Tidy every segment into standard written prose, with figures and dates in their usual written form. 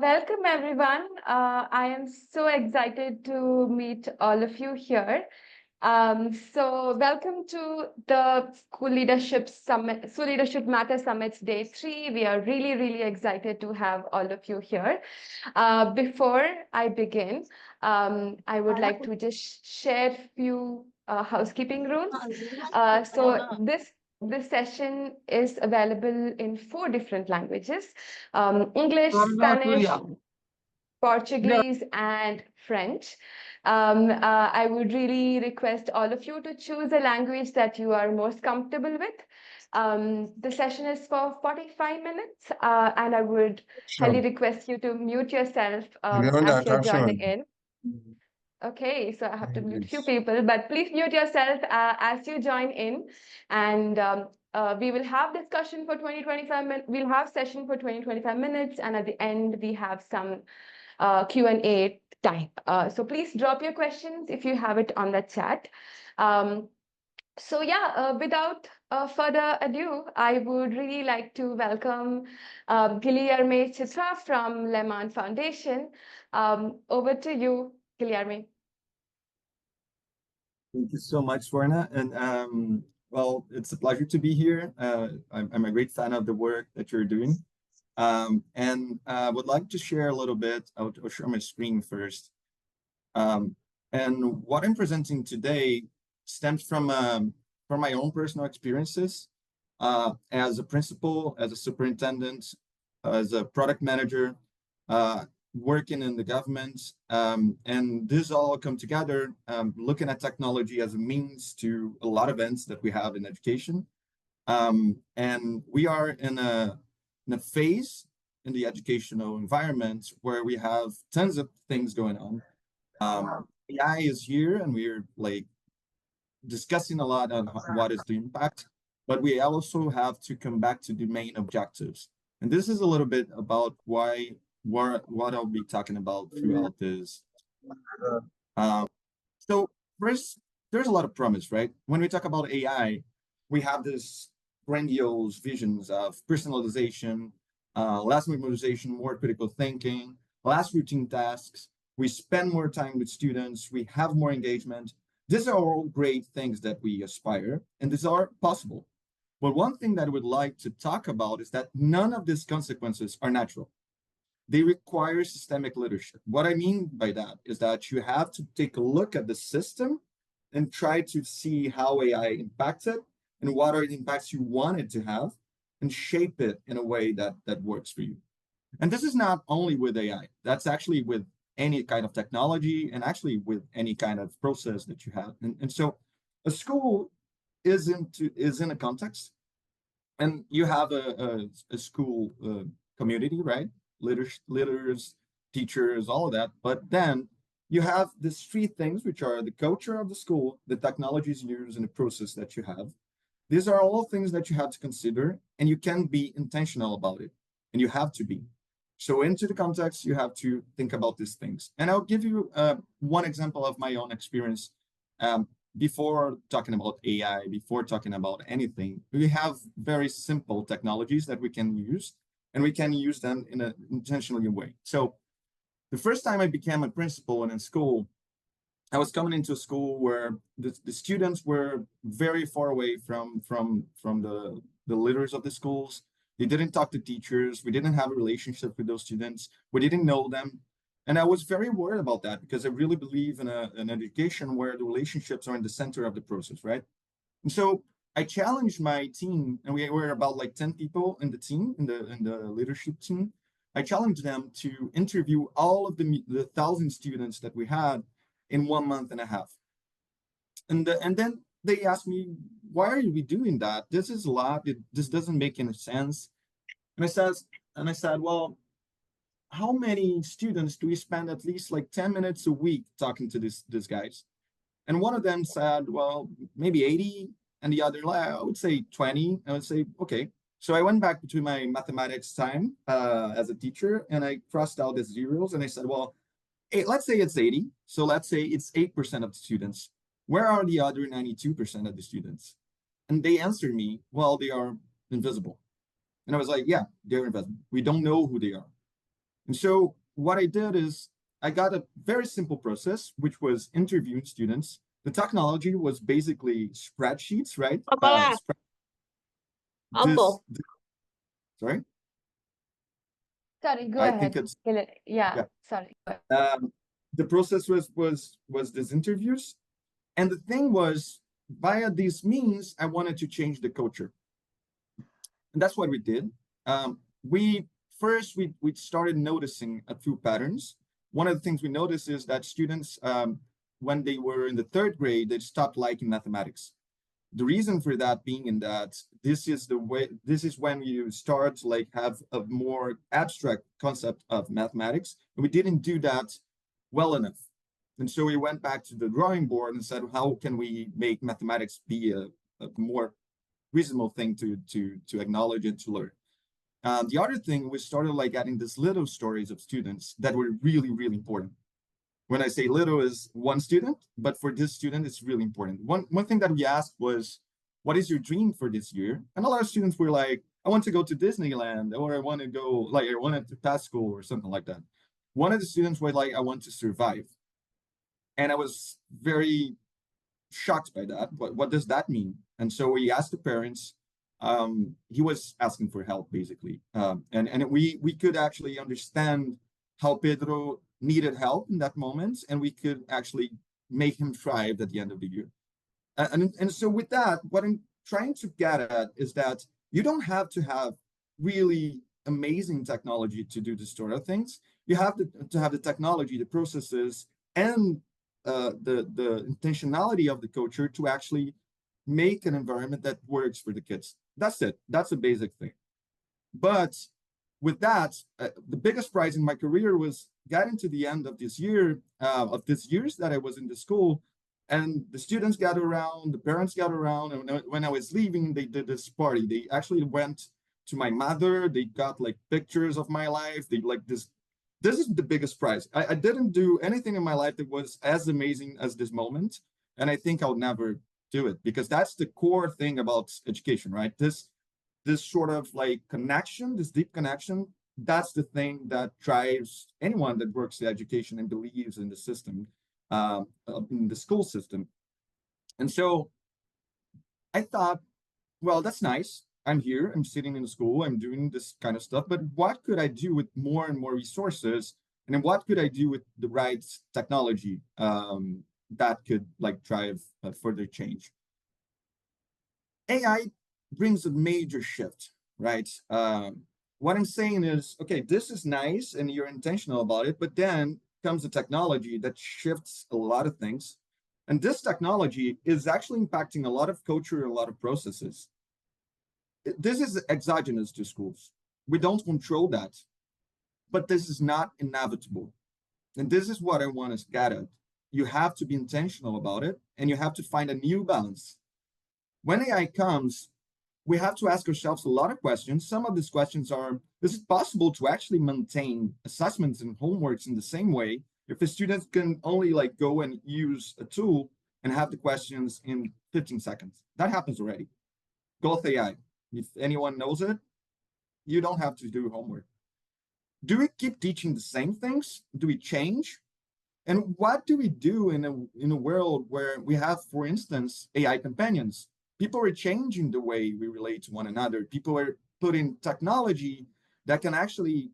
Welcome everyone. I am so excited to meet all of you here. So welcome to the School Leadership Summit, School Leadership Matter Summits Day 3. We are really, really excited to have all of you here. Before I begin, I would like to just share a few housekeeping rules. This session is available in 4 different languages, English, Spanish, Portuguese, and French. I would really request all of you to choose a language that you are most comfortable with. The session is for 45 minutes, and I would highly request you to mute yourself as you're joining in. Okay, so I have to mute few people, but please mute yourself as you join in, and we will have discussion for 20-25 minutes. We'll have session for 20-25 minutes, and at the end we have some Q&A time. So please drop your questions if you have it on the chat. Without further ado, I would really like to welcome Guilherme Cintra from Lemann Foundation. Over to you, Guilherme. Thank you so much, Swarna. And well, it's a pleasure to be here. I'm a great fan of the work that you're doing. And I would like to share a little bit. I'll share my screen first. And what I'm presenting today stems from my own personal experiences as a principal, as a superintendent, as a product manager, working in the government, and this all come together, looking at technology as a means to a lot of ends that we have in education. And we are in a phase in the educational environment where we have tons of things going on. AI is here, and we're like discussing a lot on what is the impact, but we also have to come back to the main objectives. And this is a little bit about what I'll be talking about throughout this. So first, there's a lot of promise, right? When we talk about AI, we have this grandiose visions of personalization, less memorization, more critical thinking, less routine tasks. We spend more time with students. We have more engagement. These are all great things that we aspire, and these are possible. But one thing that I would like to talk about is that none of these consequences are natural. They require systemic leadership. What I mean by that is that you have to take a look at the system and try to see how AI impacts it and what are the impacts you want it to have, and shape it in a way that works for you. And this is not only with AI, that's actually with any kind of technology, and actually with any kind of process that you have. And so a school is in a context, and you have a school community, right? Leaders, teachers, all of that. But then you have these 3 things, which are the culture of the school, the technologies used, and the process that you have. These are all things that you have to consider, and you can be intentional about it, and you have to be. So into the context, you have to think about these things. And I'll give you one example of my own experience. Before talking about AI, before talking about anything, we have very simple technologies that we can use, and we can use them in an intentional way. So the first time I became a principal in a school, I was coming into a school where the students were very far away from the leaders of the schools. They didn't talk to teachers. We didn't have a relationship with those students. We didn't know them. And I was very worried about that, because I really believe in an education where the relationships are in the center of the process, right? And so I challenged my team, and we were about like 10 people in the team, in the leadership team. I challenged them to interview all of the 1,000 students that we had in 1.5 months. And then they asked me, why are we doing that? This is a lot. This doesn't make any sense. And I said, well, how many students do we spend at least like 10 minutes a week talking to these guys? And one of them said, well, maybe 80. And the other, I would say 20. I would say, okay. So I went back to my mathematics time as a teacher, and I crossed out the zeros, and I said, well, let's say it's 80. So let's say it's 8% of the students. Where are the other 92% of the students? And they answered me, well, they are invisible. And I was like, yeah, they're invisible. We don't know who they are. And so what I did is I got a very simple process, which was interviewing students. The technology was basically spreadsheets, right? This, sorry, Sorry, go I think ahead. it's, Yeah, yeah. sorry. The process was these interviews. And the thing was, via these means, I wanted to change the culture. And that's what we did. We first we started noticing a few patterns. One of the things we noticed is that students, when they were in the third grade, they stopped liking mathematics. The reason for that being in that this is when you start to like have a more abstract concept of mathematics. And we didn't do that well enough. And so we went back to the drawing board and said, how can we make mathematics be a more reasonable thing to acknowledge and to learn? The other thing, we started like adding these little stories of students that were really, really important. When I say little is one student, but for this student, it's really important. One thing that we asked was, what is your dream for this year? And a lot of students were like, I want to go to Disneyland, or I want to go, like, I wanted to pass school or something like that. One of the students was like, I want to survive. And I was very shocked by that. What does that mean? And so we asked the parents. He was asking for help, basically. And we could actually understand how Pedro needed help in that moment, and we could actually make him thrive at the end of the year. And so with that, what I'm trying to get at is that you don't have to have really amazing technology to do this sort of things. You have to have the technology, the processes, and the intentionality of the culture to actually make an environment that works for the kids. That's it. That's a basic thing. But with that, the biggest prize in my career was getting to the end of this year, of this years that I was in the school, and the students got around, the parents got around, and when I was leaving, they did this party. They actually went to my mother. They got like pictures of my life. They like this. This is the biggest prize. I didn't do anything in my life that was as amazing as this moment, and I think I'll never do it, because that's the core thing about education, right? This sort of like connection, this deep connection, that's the thing that drives anyone that works in education and believes in the system, in the school system. And so I thought, well, that's nice. I'm here, I'm sitting in the school, I'm doing this kind of stuff, but what could I do with more and more resources? And then what could I do with the right technology that could like drive further change? AI brings a major shift, right? What I'm saying is, okay, this is nice and you're intentional about it, but then comes the technology that shifts a lot of things. And this technology is actually impacting a lot of culture, a lot of processes. This is exogenous to schools. We don't control that, but this is not inevitable. And this is what I want to get at. You have to be intentional about it, and you have to find a new balance. When AI comes, we have to ask ourselves a lot of questions. Some of these questions are, is it possible to actually maintain assessments and homeworks in the same way if the students can only like go and use a tool and have the questions in 15 seconds? That happens already. Go with AI. If anyone knows it, you don't have to do homework. Do we keep teaching the same things? Do we change? And what do we do in a world where we have, for instance, AI companions? People are changing the way we relate to one another. People are putting technology that can actually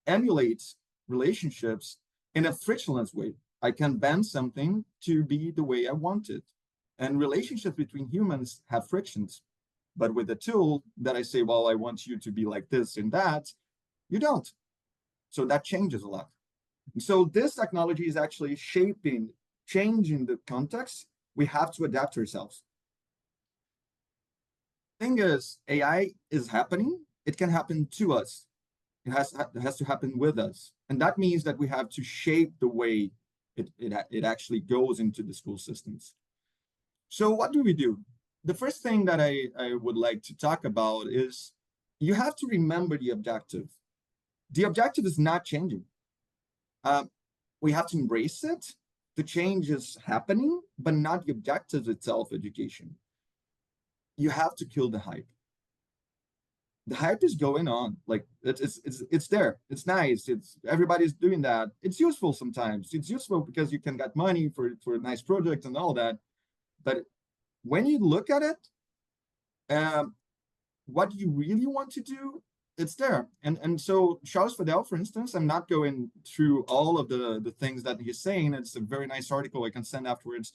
emulate relationships in a frictionless way. I can bend something to be the way I want it. And relationships between humans have frictions. But with a tool that I say, well, I want you to be like this and that, you don't. So that changes a lot. And so this technology is actually changing the context. We have to adapt ourselves. Thing is, AI is happening. It can happen to us. It has to happen with us. And that means that we have to shape the way it actually goes into the school systems. So what do we do? The first thing that I would like to talk about is you have to remember the objective. The objective is not changing. We have to embrace it. The change is happening, but not the objective itself, education. You have to kill the hype. the hype is going on. Like it's there. It's nice. It's everybody's doing that. It's useful sometimes. It's useful because you can get money for a nice project and all that. But when you look at it, um, what you really want to do, it's there. And so Charles Fidel, for instance, I'm not going through all of the things that he's saying. It's a very nice article I can send afterwards.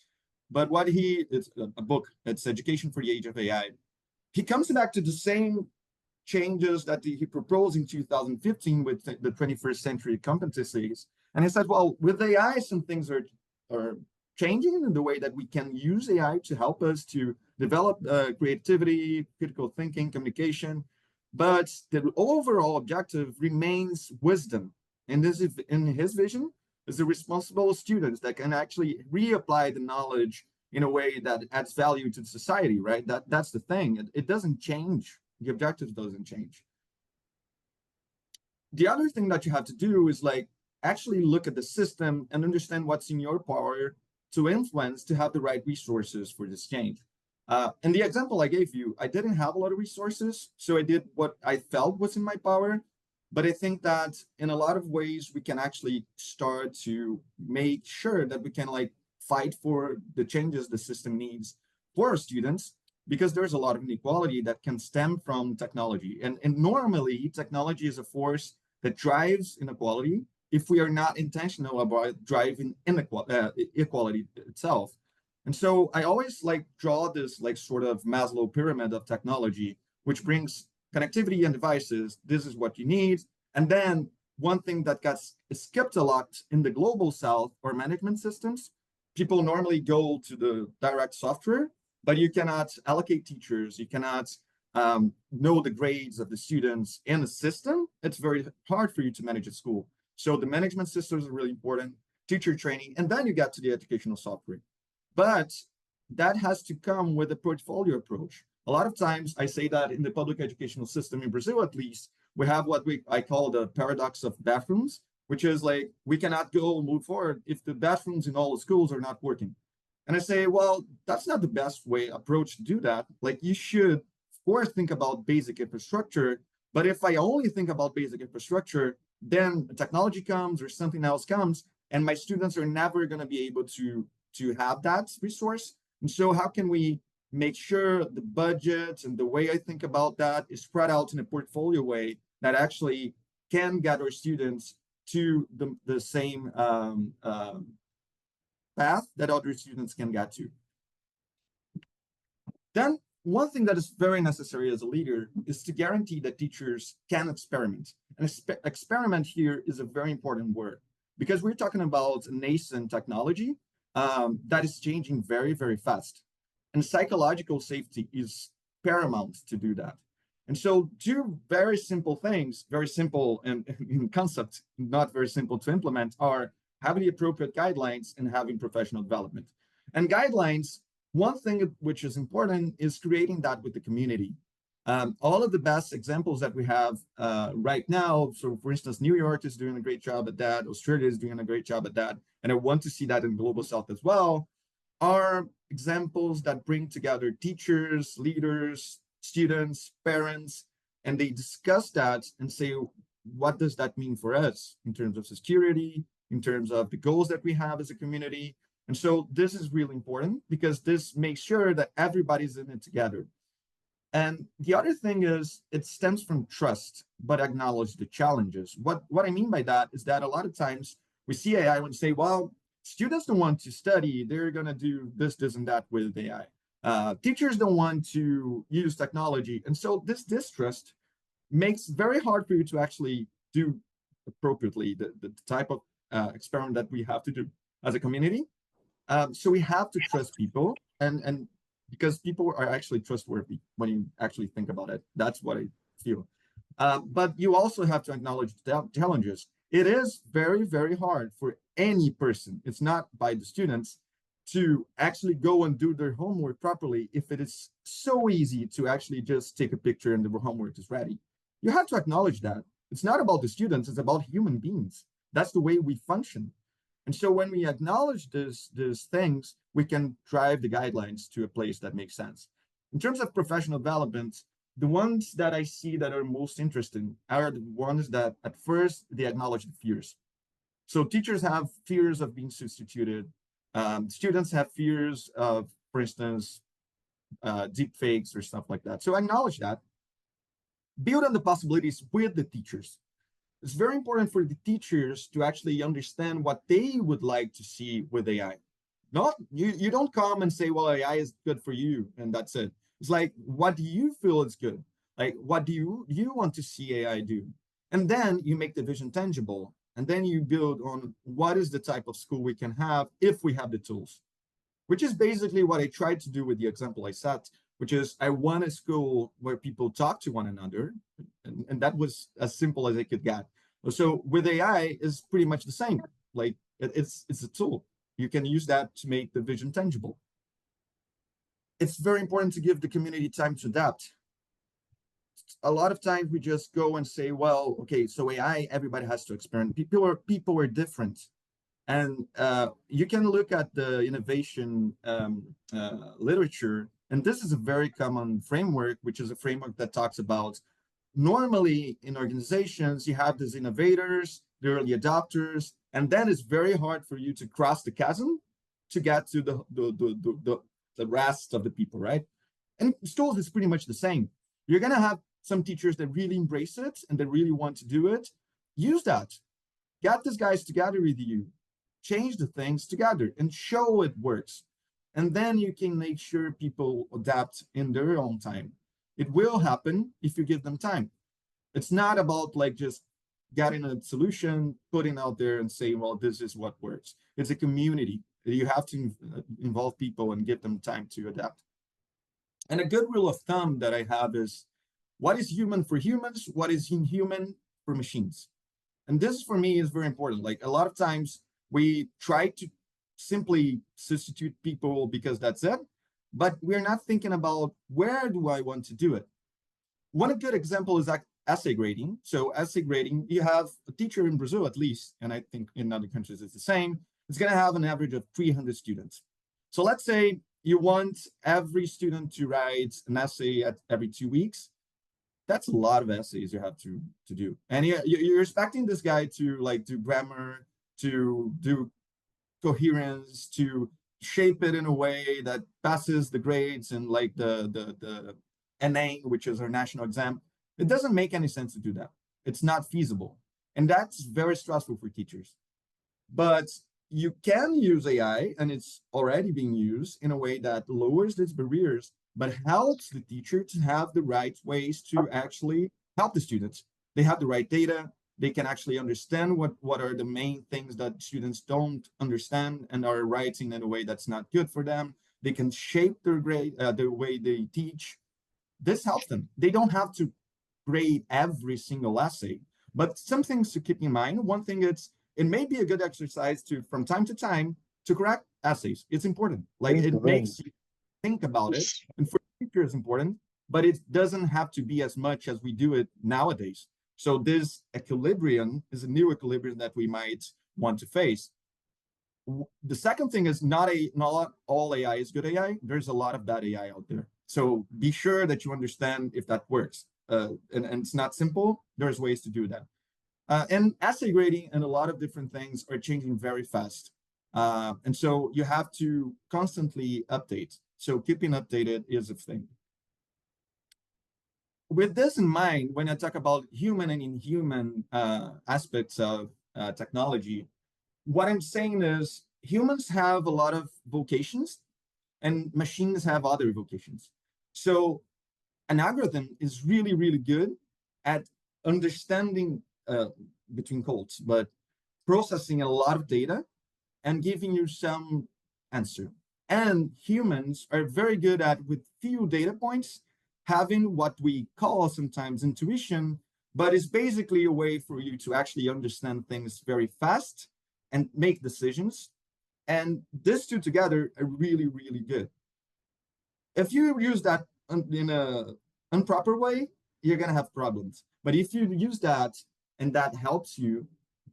But what it's a book. It's Education for the Age of AI. He comes back to the same changes that he proposed in 2015 with the 21st century competencies. And he said, well, with AI, some things are changing in the way that we can use AI to help us to develop creativity, critical thinking, communication. But the overall objective remains wisdom. And this is, in his vision, is the responsible students that can actually reapply the knowledge in a way that adds value to society, right? That's the thing. It doesn't change. The objective doesn't change. The other thing that you have to do is like actually look at the system and understand what's in your power to influence to have the right resources for this change. And the example I gave you, I didn't have a lot of resources, so I did what I felt was in my power. But I think that in a lot of ways, we can actually start to make sure that we can like fight for the changes the system needs for our students, because there's a lot of inequality that can stem from technology. And normally, technology is a force that drives inequality if we are not intentional about driving equality itself. And so I always like draw this like sort of Maslow pyramid of technology, which brings connectivity and devices. This is what you need. And then one thing that gets skipped a lot in the global south or management systems, people normally go to the direct software, but you cannot allocate teachers. You cannot know the grades of the students in the system. It's very hard for you to manage at school. So the management systems are really important, teacher training, and then you get to the educational software. But that has to come with a portfolio approach. A lot of times I say that in the public educational system in Brazil, at least, we have what I call the paradox of bathrooms, which is like, we cannot go move forward if the bathrooms in all the schools are not working. And I say, well, that's not the best approach to do that. Like you should, of course, think about basic infrastructure. But if I only think about basic infrastructure, then technology comes or something else comes, and my students are never going to be able to have that resource. And so how can we make sure the budget and the way I think about that is spread out in a portfolio way that actually can get our students to the same path that other students can get to. Then one thing that is very necessary as a leader is to guarantee that teachers can experiment. And experiment here is a very important word, because we're talking about nascent technology that is changing very, very fast. And psychological safety is paramount to do that. And so two very simple things, very simple in concept, not very simple to implement, are having the appropriate guidelines and having professional development. And guidelines, one thing which is important is creating that with the community. All of the best examples that we have right now, so for instance, New York is doing a great job at that, Australia is doing a great job at that, and I want to see that in Global South as well, are examples that bring together teachers, leaders, students, parents, and they discuss that and say, what does that mean for us in terms of security, in terms of the goals that we have as a community? And so this is really important because this makes sure that everybody's in it together. And the other thing is it stems from trust, but acknowledge the challenges. What I mean by that is that a lot of times we see AI and say, well, students don't want to study. They're going to do this, this, and that with AI. Teachers don't want to use technology. And so this distrust makes it very hard for you to actually do appropriately the type of experiment that we have to do as a community. So we have to trust people, and because people are actually trustworthy when you actually think about it. That's what I feel. But you also have to acknowledge the challenges. It is very, very hard for any person, it's not by the students, to actually go and do their homework properly if it is so easy to actually just take a picture and the homework is ready. You have to acknowledge that. It's not about the students, it's about human beings. That's the way we function. And so when we acknowledge these things, we can drive the guidelines to a place that makes sense. In terms of professional development, the ones that I see that are most interesting are the ones that at first they acknowledge the fears. So teachers have fears of being substituted. Students have fears of, for instance, deep fakes or stuff like that. So acknowledge that, build on the possibilities with the teachers. It's very important for the teachers to actually understand what they would like to see with AI. Not you don't come and say, well, AI is good for you, and that's it. It's like, what do you feel is good? Like, what do you want to see AI do? And then you make the vision tangible. And then you build on what is the type of school we can have if we have the tools, which is basically what I tried to do with the example I set, which is I want a school where people talk to one another. And that was as simple as it could get. So with AI is pretty much the same. Like it's a tool. You can use that to make the vision tangible. It's very important to give the community time to adapt. A lot of times we just go and say, well, okay, so AI, everybody has to experiment. People are different. And you can look at the innovation literature, and this is a very common framework, which is a framework that talks about normally in organizations, you have these innovators, the early adopters, and then it's very hard for you to cross the chasm to get to the rest of the people, right? And schools is pretty much the same. You're going to have some teachers that really embrace it and that really want to do it. Use that. Get these guys together with you. Change the things together and show it works. And then you can make sure people adapt in their own time. It will happen if you give them time. It's not about like just getting a solution, putting out there and saying, well, this is what works. It's a community. You have to involve people and give them time to adapt. And a good rule of thumb that I have is what is human for humans? What is inhuman for machines? And this for me is very important. Like a lot of times we try to simply substitute people because that's it, but we're not thinking about where do I want to do it? One good example is essay grading. So essay grading, you have a teacher in Brazil at least, and I think in other countries it's the same. It's going to have an average of 300 students. So let's say you want every student to write an essay every 2 weeks. That's a lot of essays you have to do. And you're expecting this guy to like do grammar, to do coherence, to shape it in a way that passes the grades and like the NA, which is our national exam. It doesn't make any sense to do that. It's not feasible. And that's very stressful for teachers. But you can use AI, and it's already being used in a way that lowers these barriers, but helps the teacher to have the right ways to actually help the students. They have the right data. They can actually understand what are the main things that students don't understand and are writing in a way that's not good for them. They can shape their grade, the way they teach. This helps them. They don't have to grade every single essay, but some things to keep in mind. One thing is, it may be a good exercise to, from time to time, to correct essays. It's important. Like it makes you think about it, and for the teacher it's important, but it doesn't have to be as much as we do it nowadays. So this equilibrium is a new equilibrium that we might want to face. The second thing is not all AI is good AI. There's a lot of bad AI out there. So be sure that you understand if that works. And it's not simple. There's ways to do that. And essay grading and a lot of different things are changing very fast. And so you have to constantly update. So keeping updated is a thing. With this in mind, when I talk about human and inhuman aspects of technology, what I'm saying is humans have a lot of vocations and machines have other vocations. So an algorithm is really, really good at understanding between quotes, but processing a lot of data and giving you some answer. And humans are very good at, with few data points, having what we call sometimes intuition, but it's basically a way for you to actually understand things very fast and make decisions. And these two together are really, really good. If you use that in a improper way, you're going to have problems. But if you use that and that helps you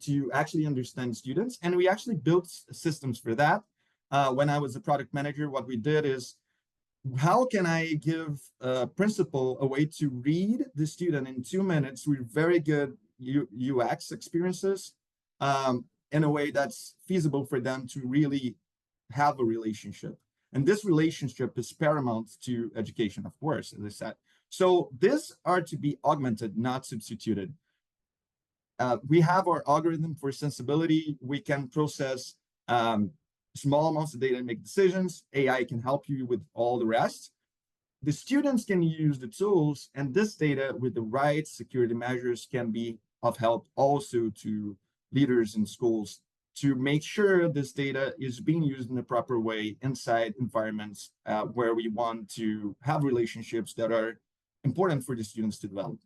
to actually understand students, and we actually built systems for that. When I was a product manager, what we did is how can I give a principal a way to read the student in 2 minutes with very good UX experiences, in a way that's feasible for them to really have a relationship. And this relationship is paramount to education, of course, as I said. So these are to be augmented, not substituted. We have our algorithm for sensibility. We can process small amounts of data and make decisions. AI can help you with all the rest. The students can use the tools, and this data with the right security measures can be of help also to leaders in schools to make sure this data is being used in the proper way inside environments where we want to have relationships that are important for the students to develop.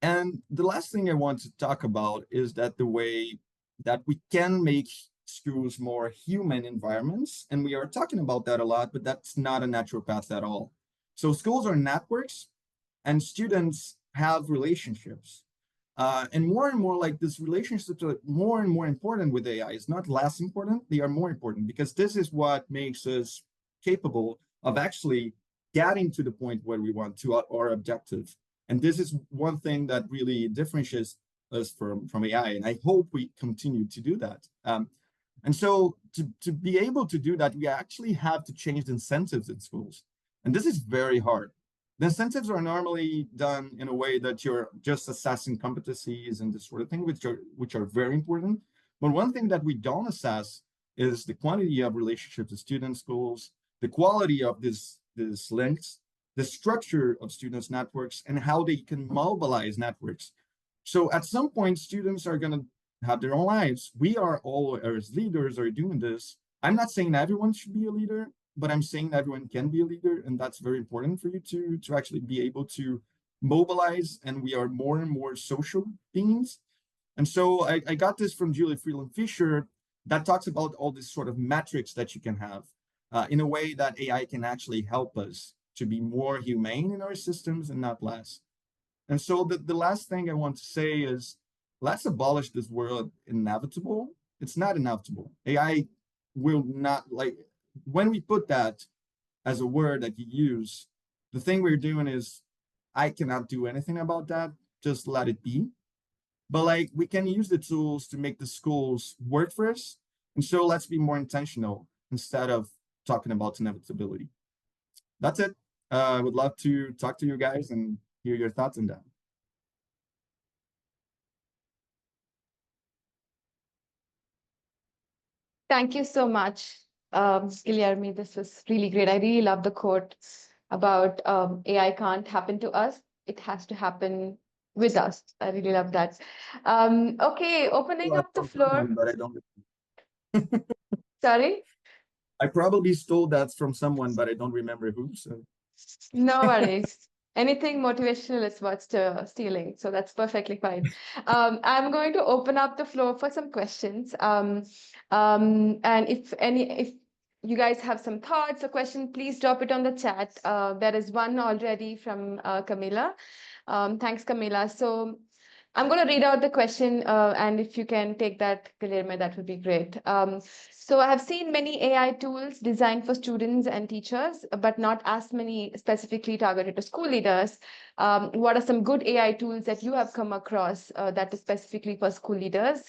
And the last thing I want to talk about is that the way that we can make schools more human environments, and we are talking about that a lot, but that's not a natural path at all. So schools are networks, and students have relationships. And more like these relationships are more and more important with AI. It's not less important, they are more important, because this is what makes us capable of actually getting to the point where we want to our objective. And this is one thing that really differentiates us from AI. And I hope we continue to do that. And so to be able to do that, we actually have to change the incentives in schools. And this is very hard. The incentives are normally done in a way that you're just assessing competencies and this sort of thing, which are very important. But one thing that we don't assess is the quantity of relationships with student schools, the quality of these links, the structure of students' networks, and how they can mobilize networks. So at some point, students are going to have their own lives. We are all, as leaders, are doing this. I'm not saying everyone should be a leader, but I'm saying everyone can be a leader, and that's very important for you to actually be able to mobilize. And we are more and more social beings. And so I got this from Julie Freeland Fisher that talks about all these sort of metrics that you can have in a way that AI can actually help us to be more humane in our systems and not less. And so the last thing I want to say is, let's abolish this word inevitable. It's not inevitable. AI will not, like, when we put that as a word that you use, the thing we're doing is, I cannot do anything about that, just let it be. But like, we can use the tools to make the schools work for us. And so let's be more intentional instead of talking about inevitability. That's it. I would love to talk to you guys and hear your thoughts on that. Thank you so much, Guilherme. This was really great. I really love the quote about AI can't happen to us. It has to happen with us. I really love that. Okay, opening up the From floor. someone, but I don't. Sorry? I probably stole that from someone, but I don't remember who. So No worries. Anything motivational is worth stealing, so that's perfectly fine. I'm going to open up the floor for some questions. And if you guys have some thoughts or questions, please drop it on the chat. There is one already from Camila. Thanks, Camila. So I'm going to read out the question, and if you can take that, Guilherme, that would be great. So I have seen many AI tools designed for students and teachers, but not as many specifically targeted to school leaders. What are some good AI tools that you have come across that is specifically for school leaders?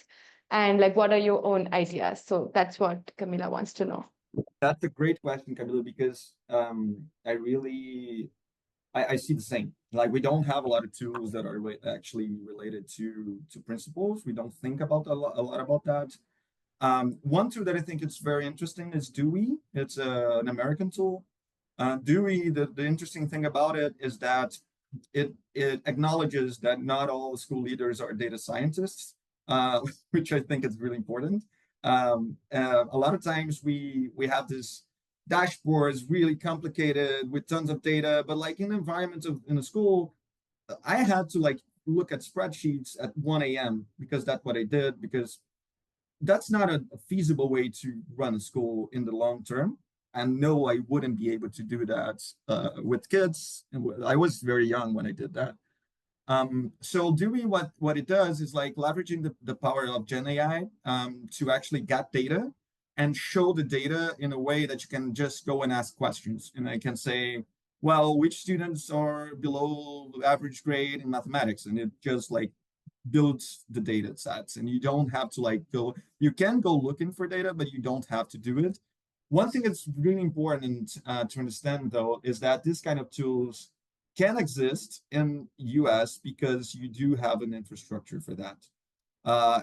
And like, what are your own ideas? So that's what Camila wants to know. that's a great question, Camilo, because I see the same. Like, we don't have a lot of tools that are actually related to principles. We don't think about a lot about that. One tool that I think is very interesting is Dewey. It's an American tool. Dewey, the interesting thing about it is that it acknowledges that not all school leaders are data scientists, which I think is really important. A lot of times we have this dashboards really complicated with tons of data, but like in the environment of in a school, I had to like look at spreadsheets at 1 a.m. because that's what I did, because that's not a feasible way to run a school in the long term. And no, I wouldn't be able to do that with kids. I was very young when I did that. So Dewey, what it does is like leveraging the power of Gen AI to actually get data and show the data in a way that you can just go and ask questions. And I can say, well, which students are below average grade in mathematics? And it just like builds the data sets, and you don't have to like go, you can go looking for data, but you don't have to do it. One thing that's really important to understand though, is that this kind of tools can exist in US because you do have an infrastructure for that.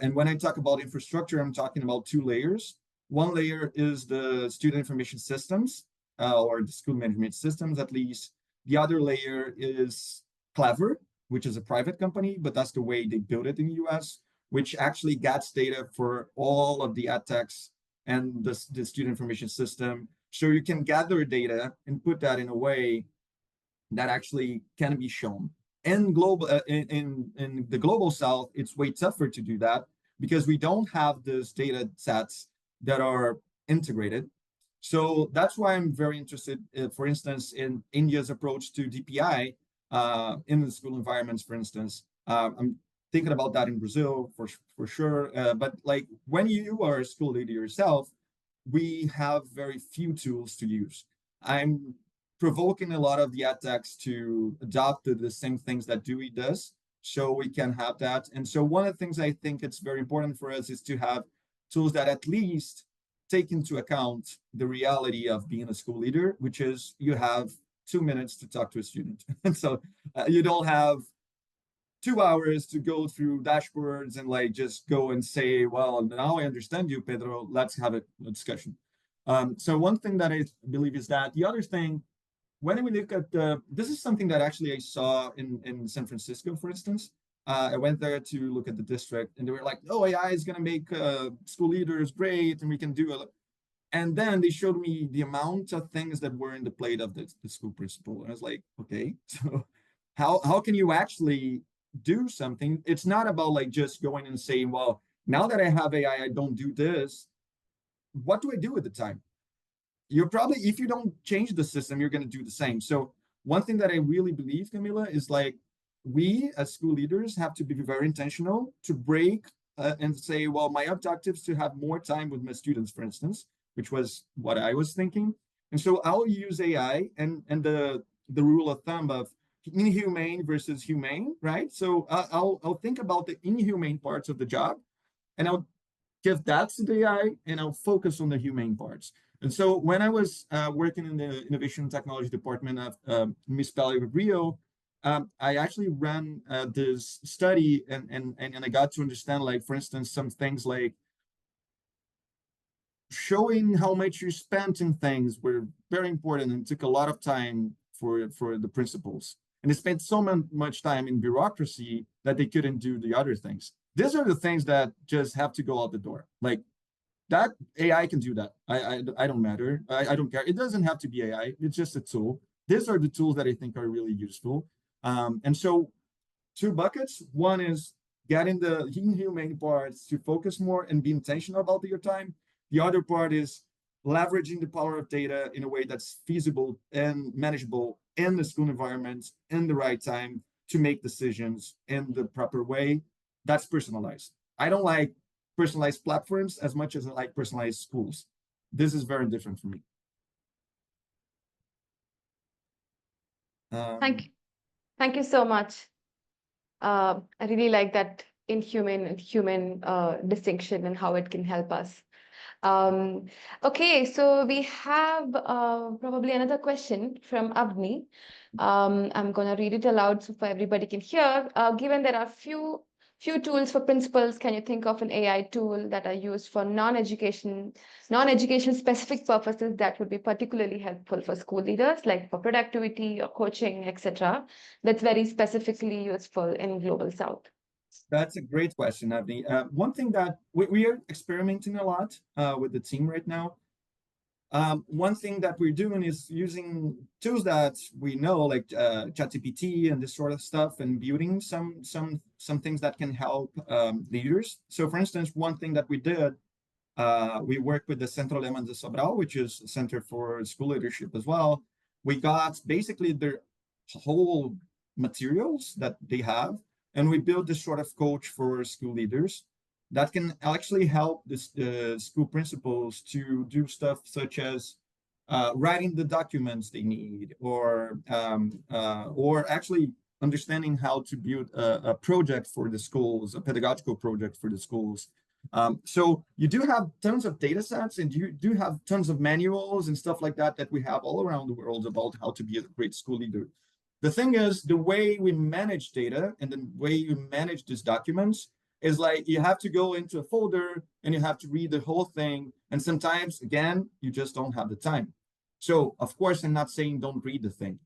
And when I talk about infrastructure, I'm talking about two layers. One layer is the student information systems, or the school management systems, at least. The other layer is Clever, which is a private company, but that's the way they build it in the US, which actually gets data for all of the ed techs and the student information system. So you can gather data and put that in a way that actually can be shown. In the global south, it's way tougher to do that because we don't have those data sets that are integrated. So that's why I'm very interested, for instance, in India's approach to DPI in the school environments, for instance. I'm thinking about that in Brazil for sure. But like when you are a school leader yourself, we have very few tools to use. I'm provoking a lot of the ed techs to adopt the same things that Dewey does, so we can have that. And so one of the things I think it's very important for us is to have tools that at least take into account the reality of being a school leader, which is you have 2 minutes to talk to a student. And so you don't have 2 hours to go through dashboards and like just go and say, well, now I understand you, Pedro, let's have a discussion. So one thing that I believe is that. The other thing, when we look at this is something that actually I saw in San Francisco, for instance. I went there to look at the district, and they were like, "Oh, AI is going to make school leaders great, and we can do it." And then they showed me the amount of things that were in the plate of the school principal, and I was like, "Okay, so how can you actually do something?" It's not about like just going and saying, "Well, now that I have AI, I don't do this. What do I do at the time?" You're probably, if you don't change the system, you're going to do the same. So one thing that I really believe, Camila, is like we as school leaders have to be very intentional to break and say, well, my objective is to have more time with my students, for instance, which was what I was thinking. And so I'll use AI and the rule of thumb of inhumane versus humane, right? So I'll think about the inhumane parts of the job, and I'll give that to the AI, and I'll focus on the humane parts. And so when I was working in the Innovation and Technology Department of Municipality of Rio, I actually ran this study, and I got to understand, like, for instance, some things like showing how much you spent in things were very important and took a lot of time for the principals. And they spent so much time in bureaucracy that they couldn't do the other things. These are the things that just have to go out the door. Like that AI can do that. I don't matter. I don't care. It doesn't have to be AI. It's just a tool. These are the tools that I think are really useful. And so two buckets. One is getting the inhumane parts to focus more and be intentional about your time. The other part is leveraging the power of data in a way that's feasible and manageable in the school environment in the right time to make decisions in the proper way. That's personalized. I don't like personalized platforms as much as I like personalized schools. This is very different for me. Thank you so much. I really like that inhumane and human distinction and how it can help us. Okay, so we have probably another question from Avni. I'm gonna read it aloud so everybody can hear. Given there are few tools for principals, can you think of an AI tool that are used for non-education specific purposes that would be particularly helpful for school leaders, like for productivity or coaching, etc., that's very specifically useful in Global South? That's a great question, Avni. One thing that we are experimenting a lot with the team right now. One thing that we're doing is using tools that we know, like ChatGPT and this sort of stuff, and building some things that can help leaders. So, for instance, one thing that we did, we worked with the Centro Lemann de Sobral, which is a center for school leadership as well. We got basically their whole materials that they have, and we built this sort of coach for school leaders. that can actually help the school principals to do stuff such as writing the documents they need, or actually understanding how to build a project for the schools, a pedagogical project for the schools. So you do have tons of data sets, and you do have tons of manuals and stuff like that that we have all around the world about how to be a great school leader. The thing is, the way we manage data and the way you manage these documents is like you have to go into a folder and you have to read the whole thing. And sometimes, again, you just don't have the time. So, of course, I'm not saying don't read the thing.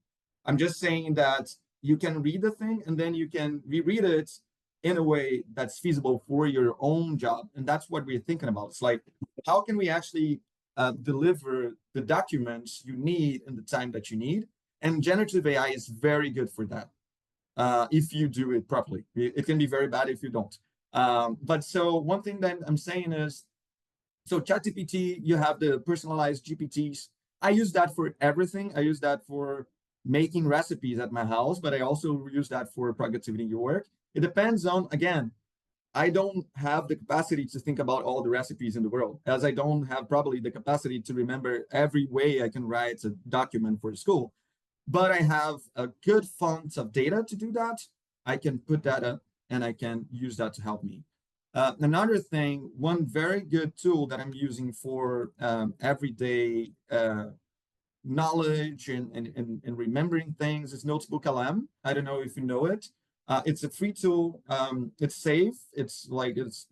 I'm just saying that you can read the thing and then you can reread it in a way that's feasible for your own job. And that's what we're thinking about. It's like, how can we actually deliver the documents you need in the time that you need? And generative AI is very good for that if you do it properly. It can be very bad if you don't. But so one thing that I'm saying is, so ChatGPT, you have the personalized GPTs. I use that for everything. I use that for making recipes at my house, but I also use that for productivity in your work. It depends on, again, I don't have the capacity to think about all the recipes in the world, as I don't have probably the capacity to remember every way I can write a document for the school. But I have a good font of data to do that. I can put that up and I can use that to help me. Another thing, one very good tool that I'm using for everyday knowledge and remembering things is Notebook LM. I don't know if you know it. It's a free tool. It's safe. It's like it's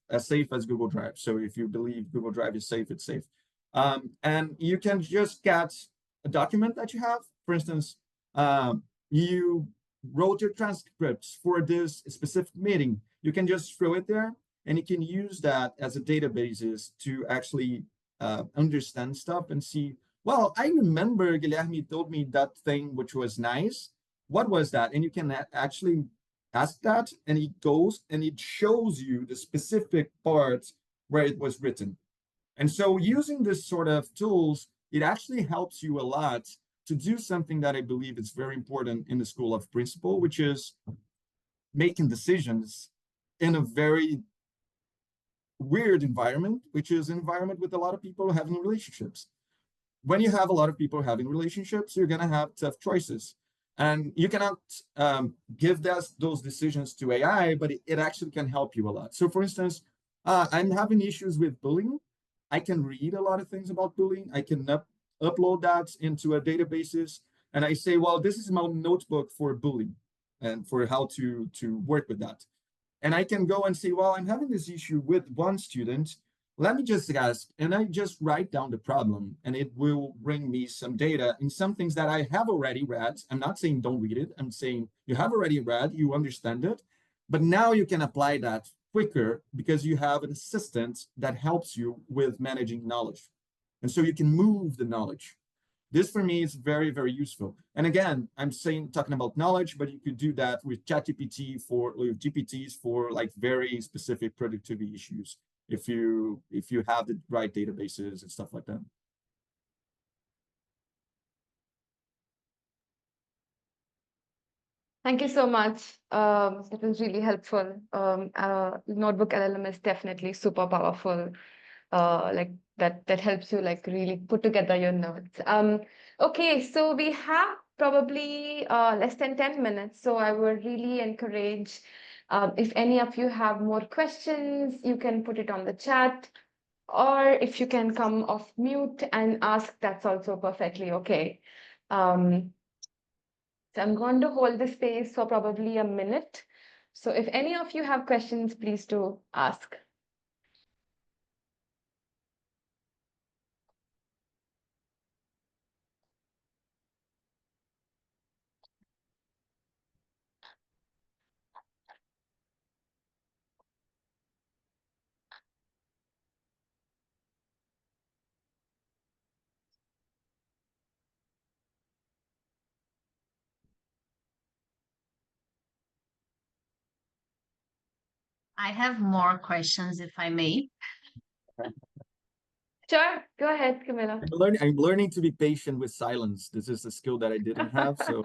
as safe as Google Drive. So if you believe Google Drive is safe, it's safe. And you can just get a document that you have. For instance, you wrote your transcripts for this specific meeting. You can just throw it there, and you can use that as a database to actually understand stuff and see, well, I remember Guilherme told me that thing which was nice. What was that? And you can actually ask that, and it goes and it shows you the specific parts where it was written. And so using this sort of tools, it actually helps you a lot to do something that I believe is very important in the school of principal, which is making decisions in a very weird environment, which is an environment with a lot of people having relationships. When you have a lot of people having relationships, you're going to have tough choices. And you cannot give those decisions to AI, but it actually can help you a lot. So for instance, I'm having issues with bullying. I can read a lot of things about bullying. I can upload that into a databases. And I say, well, this is my notebook for bullying and for how to work with that. And I can go and say, well, I'm having this issue with one student. Let me just ask, and I just write down the problem, and it will bring me some data and some things that I have already read. I'm not saying don't read it. I'm saying you have already read, you understand it, but now you can apply that quicker because you have an assistant that helps you with managing knowledge. And so you can move the knowledge. This for me is very, very useful. And again, I'm talking about knowledge, but you could do that with ChatGPT with GPTs for like very specific productivity issues if you have the right databases and stuff like that. Thank you so much. It was really helpful. Notebook LLM is definitely super powerful. Like that helps you like really put together your notes. Okay, so we have probably less than 10 minutes. So I would really encourage if any of you have more questions, you can put it on the chat, or if you can come off mute and ask, that's also perfectly okay. So I'm going to hold the space for probably a minute. So if any of you have questions, please do ask. I have more questions, if I may. Sure, go ahead, Camilla. I'm learning to be patient with silence. This is a skill that I didn't have. So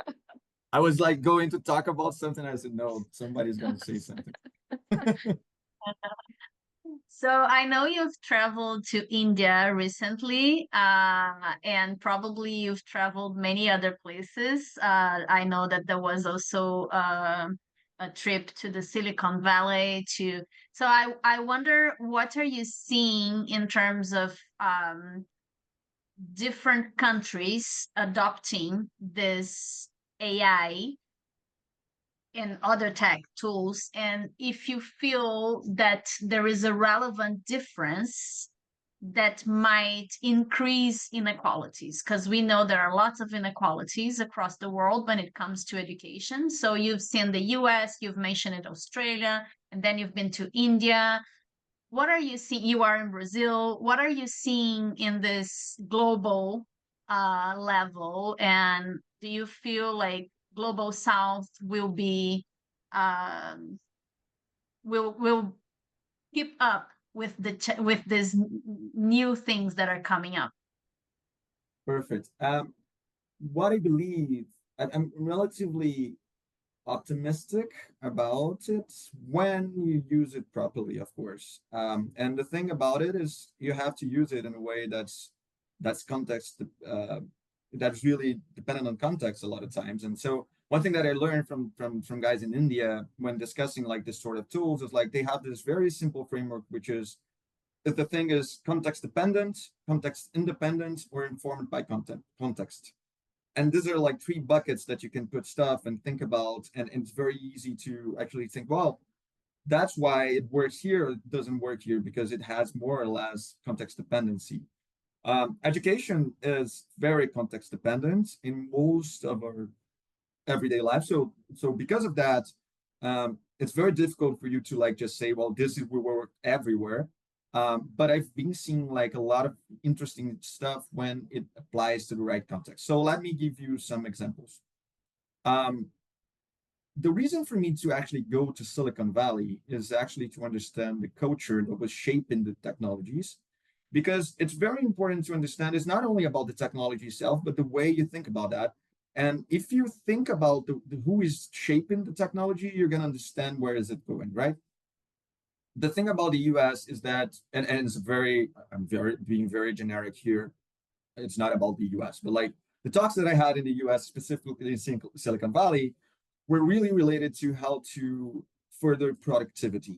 I was like going to talk about something. I said, no, somebody's going to say something. So I know you've traveled to India recently, and probably you've traveled many other places. I know that there was also a trip to the Silicon Valley to. So I wonder, what are you seeing in terms of different countries adopting this AI and other tech tools, and if you feel that there is a relevant difference that might increase inequalities, because we know there are lots of inequalities across the world when it comes to education. So you've seen the US, you've mentioned it, Australia, and then you've been to India. What are you seeing? You are in Brazil. What are you seeing in this global level? And do you feel like global South will be um, will keep up with with these new things that are coming up? Perfect. What I believe, I'm relatively optimistic about it when you use it properly, of course. And the thing about it is you have to use it in a way that's context, that's really dependent on context a lot of times. And so one thing that I learned from guys in India when discussing like this sort of tools is like they have this very simple framework, which is if the thing is context dependent, context independent, or informed by context. And these are like three buckets that you can put stuff and think about, and it's very easy to actually think, well, that's why it works here, it doesn't work here, because it has more or less context dependency. Education is very context dependent in most of our everyday life. So because of that, it's very difficult for you to like just say, well, this is will work everywhere. But I've been seeing like a lot of interesting stuff when it applies to the right context. So let me give you some examples. Um, the reason for me to actually go to Silicon Valley is actually to understand the culture that was shaping the technologies, because it's very important to understand it's not only about the technology itself, but the way you think about that. And if you think about who is shaping the technology, you're going to understand where is it going, right? The thing about the US is that, and it's I'm being very generic here. It's not about the US, but like the talks that I had in the US, specifically in Silicon Valley, were really related to how to further productivity.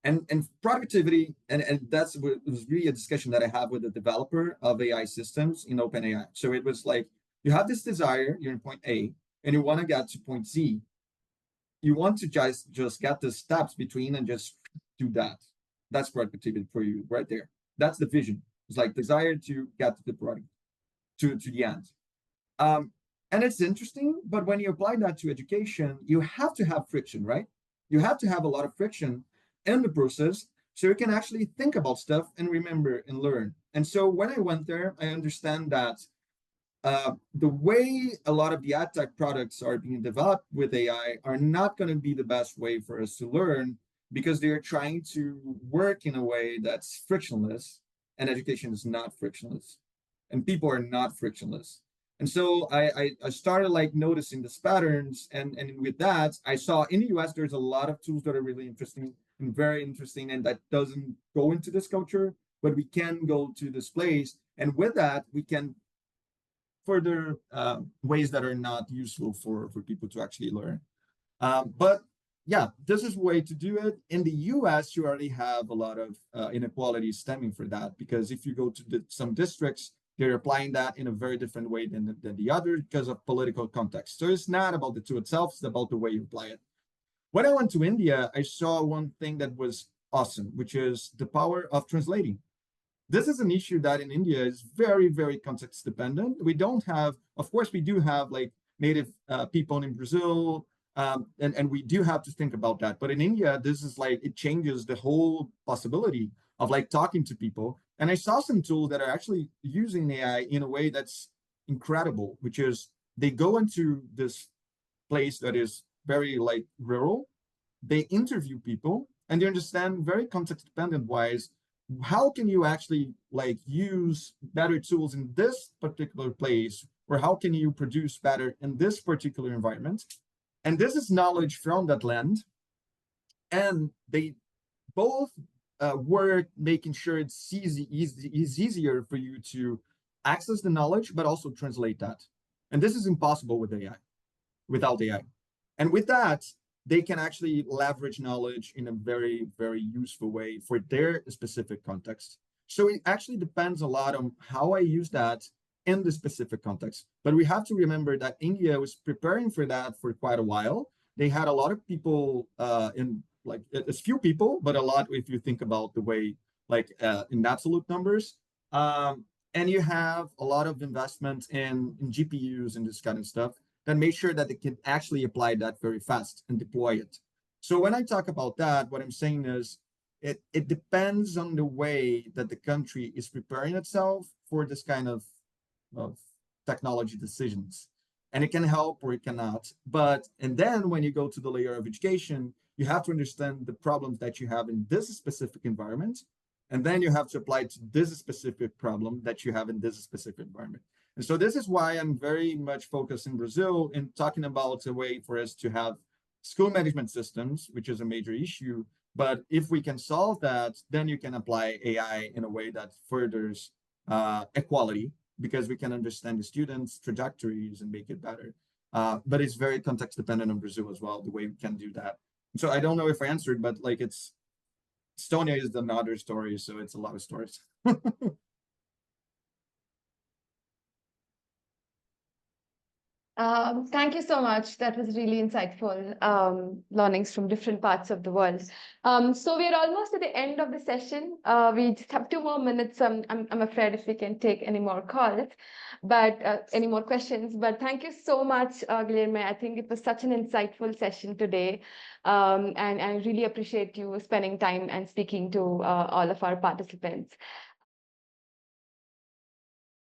And productivity, and that's what was really a discussion that I had with the developer of AI systems in OpenAI. So it was like, you have this desire, you're in point A, and you want to get to point Z. You want to just get the steps between and just do that. That's productivity for you right there. That's the vision. It's like desire to get to the product, to the end. And it's interesting, but when you apply that to education, you have to have friction, right? You have to have a lot of friction in the process so you can actually think about stuff and remember and learn. And so when I went there, I understand that the way a lot of the ad tech products are being developed with AI are not going to be the best way for us to learn, because they're trying to work in a way that's frictionless, and education is not frictionless, and people are not frictionless. And so I started like noticing these patterns, and with that, I saw in the US there's a lot of tools that are really interesting and very interesting, and that doesn't go into this culture, but we can go to this place, and with that we can further ways that are not useful for people to actually learn. But yeah, this is a way to do it. In the US, you already have a lot of inequality stemming for that, because if you go to some districts, they're applying that in a very different way than the other because of political context. So it's not about the tool itself, it's about the way you apply it. When I went to India, I saw one thing that was awesome, which is the power of translating. This is an issue that in India is very, very context dependent. We don't have, of course, we do have like native people in Brazil, and we do have to think about that. But in India, this is like, it changes the whole possibility of like talking to people. And I saw some tools that are actually using AI in a way that's incredible, which is they go into this place that is very like rural, they interview people, and they understand very context dependent wise how can you actually like use better tools in this particular place, or how can you produce better in this particular environment. And this is knowledge from that land, and they both work making sure it's easier for you to access the knowledge, but also translate that. And this is impossible with AI, without AI. And with that, they can actually leverage knowledge in a very, very useful way for their specific context. So it actually depends a lot on how I use that in the specific context. But we have to remember that India was preparing for that for quite a while. They had a lot of people in like it's few people, but a lot if you think about the way like in absolute numbers. And you have a lot of investment in GPUs and this kind of stuff that make sure that they can actually apply that very fast and deploy it. So when I talk about that, what I'm saying is it depends on the way that the country is preparing itself for this kind of technology decisions. And it can help or it cannot. But, and then when you go to the layer of education, you have to understand the problems that you have in this specific environment. And then you have to apply it to this specific problem that you have in this specific environment. And so this is why I'm very much focused in Brazil in talking about a way for us to have school management systems, which is a major issue. But if we can solve that, then you can apply AI in a way that furthers equality, because we can understand the students' trajectories and make it better. But it's very context dependent on Brazil as well, the way we can do that. So I don't know if I answered, but like it's Estonia is another story, so it's a lot of stories. Thank you so much. That was really insightful learnings from different parts of the world. So we're almost at the end of the session. We just have 2 more minutes. I'm afraid if we can take any more calls, but any more questions. But thank you so much, Guilherme. I think it was such an insightful session today. And I really appreciate you spending time and speaking to all of our participants.